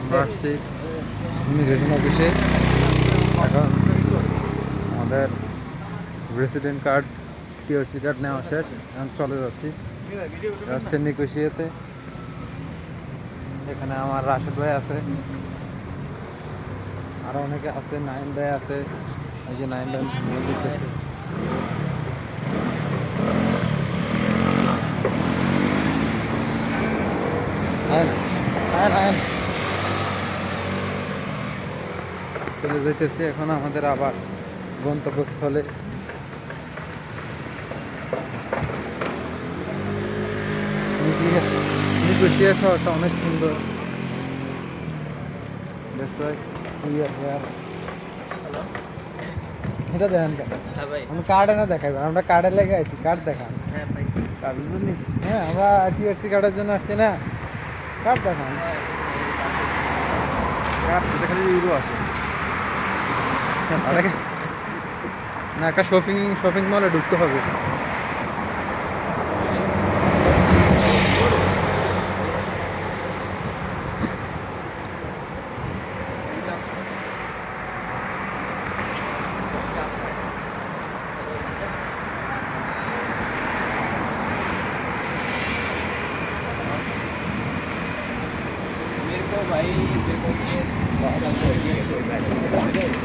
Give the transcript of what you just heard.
আমরা আসছি ইমিগ্রেশন অফিসে। এখন আমাদের রেসিডেন্ট কার্ড, টিআরসি কার্ড নেওয়া শেষ। এখন চলে যাচ্ছি নিকোশিয়াতে। এখানে আমার রাশেদ ভাই আছে, আরও অনেকে আছে, নাইম ভাই আছে। এই যে নাইম ভাই দিতেছে। চলে যেতেছি এখন আমাদের আবার গন্তব্যস্থলে। নিকোশিয়া শহরটা অনেক সুন্দর। এটা দেখেন আমি কার্ড এনে দেখাই, আমরা কার্ডে লেগে আছি, কার্ড দেখান। হ্যাঁ, আমরা টিআরসি কার্ডের জন্য আসছি না, কার্ড দেখান। না, একটা শপিং মলে ঢুকতে হবে। भाई मेरे को